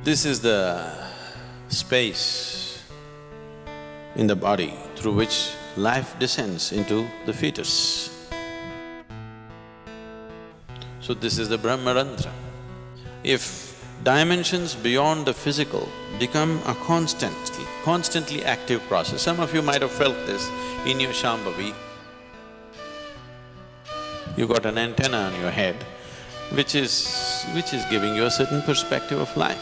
This is the space in the body through which life descends into the fetus. So this is the Brahmarandhra. If dimensions beyond the physical become a constantly active process, some of you might have felt this in your Shambhavi. You got an antenna on your head, which is giving you a certain perspective of life.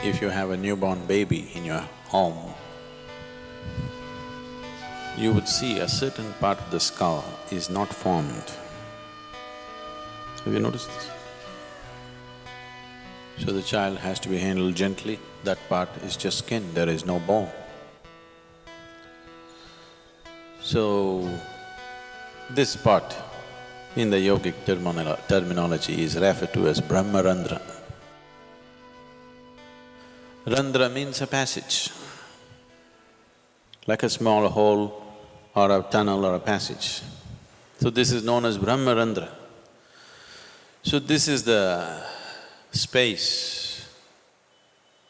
If you have a newborn baby in your home, you would see a certain part of the skull is not formed. Have you noticed this? So the child has to be handled gently, that part is just skin, there is no bone. So, this part in the yogic terminology is referred to as Brahmarandhra. Randhra means a passage, like a small hole or a tunnel or a passage. So this is known as Brahmarandhra. So this is the space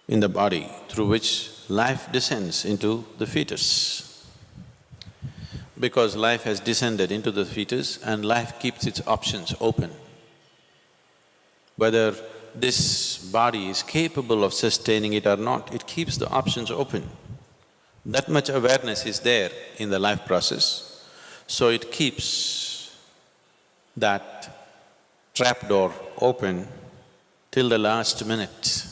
in the body through which life descends into the fetus. Because life has descended into the fetus and life keeps its options open. Whether this body is capable of sustaining it or not, it keeps the options open. That much awareness is there in the life process, so it keeps that trapdoor open till the last minute.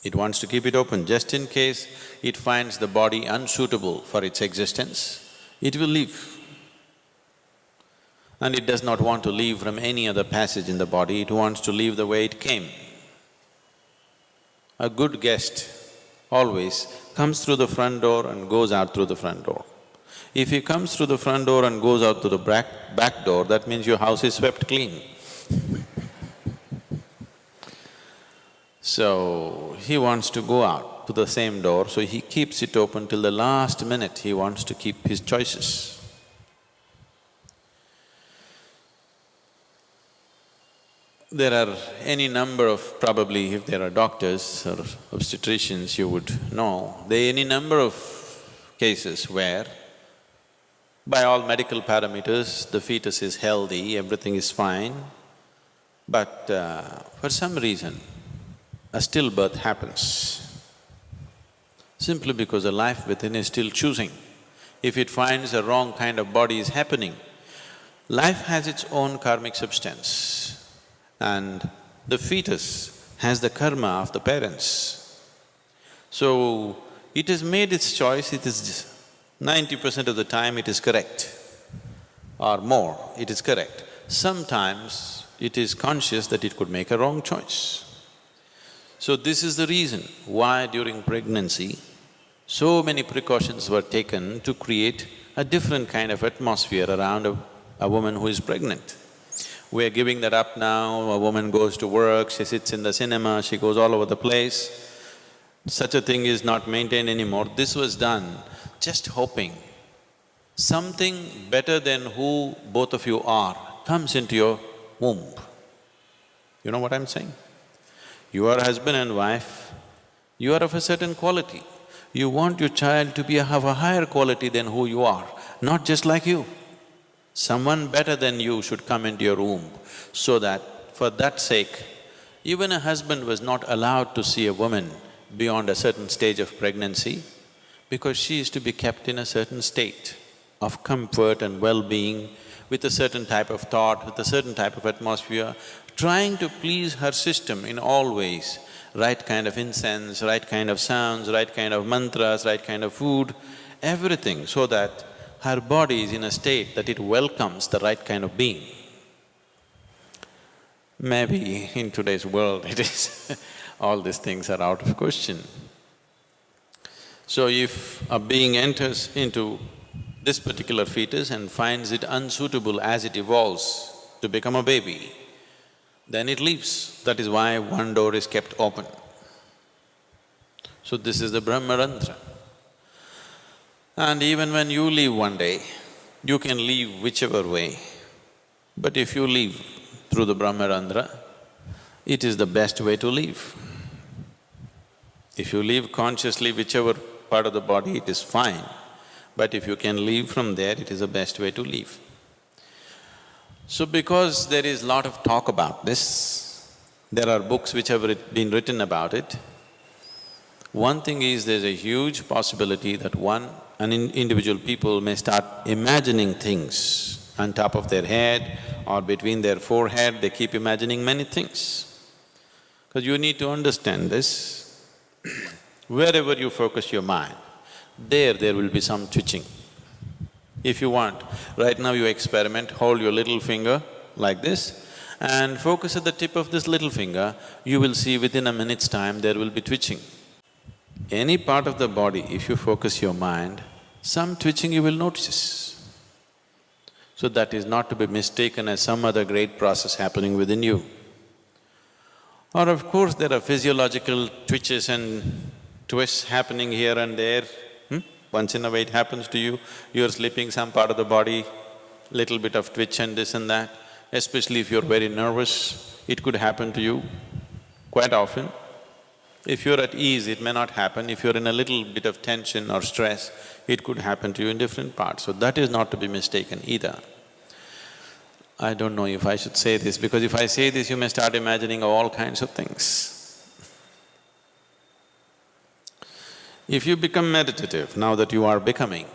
It wants to keep it open just in case it finds the body unsuitable for its existence, it will leave. And it does not want to leave from any other passage in the body, it wants to leave the way it came. A good guest always comes through the front door and goes out through the front door. If he comes through the front door and goes out through the back door, that means your house is swept clean. So, he wants to go out to the same door, so he keeps it open till the last minute, he wants to keep his choices. There are any number of… probably if there are doctors or obstetricians, you would know, there are any number of cases where by all medical parameters, the fetus is healthy, everything is fine, but for some reason, a stillbirth happens, simply because the life within is still choosing. If it finds a wrong kind of body is happening, life has its own karmic substance and the fetus has the karma of the parents. So, it has made its choice, it is 90% of the time it is correct or more, it is correct. Sometimes it is conscious that it could make a wrong choice. So this is the reason why during pregnancy, so many precautions were taken to create a different kind of atmosphere around a woman who is pregnant. We are giving that up now, a woman goes to work, she sits in the cinema, she goes all over the place. Such a thing is not maintained anymore. This was done just hoping something better than who both of you are comes into your womb. You know what I'm saying? You are husband and wife, you are of a certain quality. You want your child to have a higher quality than who you are, not just like you. Someone better than you should come into your womb, so that for that sake, even a husband was not allowed to see a woman beyond a certain stage of pregnancy, because she is to be kept in a certain state of comfort and well-being, with a certain type of thought, with a certain type of atmosphere, trying to please her system in all ways, right kind of incense, right kind of sounds, right kind of mantras, right kind of food, everything, so that her body is in a state that it welcomes the right kind of being. Maybe in today's world it is all these things are out of question. So if a being enters into this particular fetus and finds it unsuitable as it evolves to become a baby, then it leaves. That is why one door is kept open. So this is the Brahmarandhra. And even when you leave one day, you can leave whichever way. But if you leave through the Brahmarandhra, it is the best way to live. If you live consciously whichever part of the body, it is fine. But if you can leave from there, it is the best way to live. So because there is lot of talk about this, there are books which have been written about it, one thing is there's a huge possibility that individual people may start imagining things on top of their head or between their forehead, they keep imagining many things. Because you need to understand this, wherever you focus your mind, there will be some twitching. If you want, right now you experiment, hold your little finger like this and focus at the tip of this little finger, you will see within a minute's time there will be twitching. Any part of the body, if you focus your mind, some twitching you will notice. So that is not to be mistaken as some other great process happening within you. Or of course, there are physiological twitches and twists happening here and there. Once in a while it happens to you, you're sleeping, some part of the body, little bit of twitch and this and that. Especially if you're very nervous, it could happen to you quite often. If you're at ease, it may not happen. If you're in a little bit of tension or stress, it could happen to you in different parts. So that is not to be mistaken either. I don't know if I should say this, because if I say this, you may start imagining all kinds of things. If you become meditative, now that you are becoming,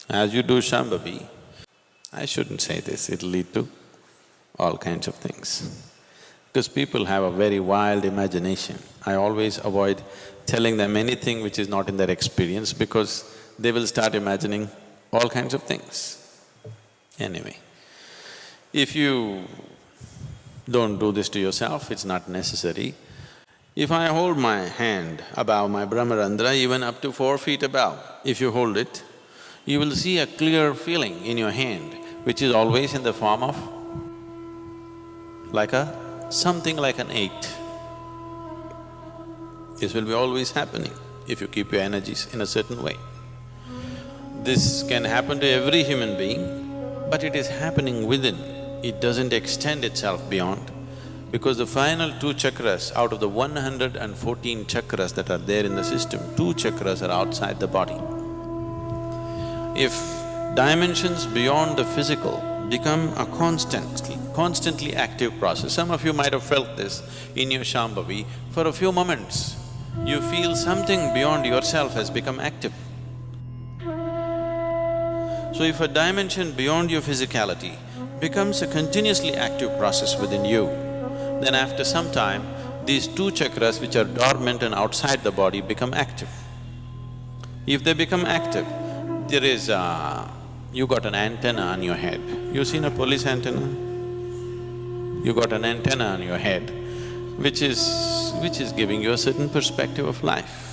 as you do Shambhavi, I shouldn't say this, it'll lead to all kinds of things. Because people have a very wild imagination. I always avoid telling them anything which is not in their experience because they will start imagining all kinds of things. Anyway, if you don't do this to yourself, it's not necessary. If I hold my hand above my Brahmarandhra, even up to 4 feet above, if you hold it, you will see a clear feeling in your hand, which is always in the form of something like an 8. This will be always happening if you keep your energies in a certain way. This can happen to every human being, but it is happening within. It doesn't extend itself beyond, because the final 2 chakras out of the 114 chakras that are there in the system, 2 chakras are outside the body. If dimensions beyond the physical become a constantly active process, some of you might have felt this in your Shambhavi, for a few moments, you feel something beyond yourself has become active. So if a dimension beyond your physicality becomes a continuously active process within you, then after some time, these 2 chakras which are dormant and outside the body become active. If they become active, there is you got an antenna on your head. You seen a police antenna? You got an antenna on your head, which is giving you a certain perspective of life.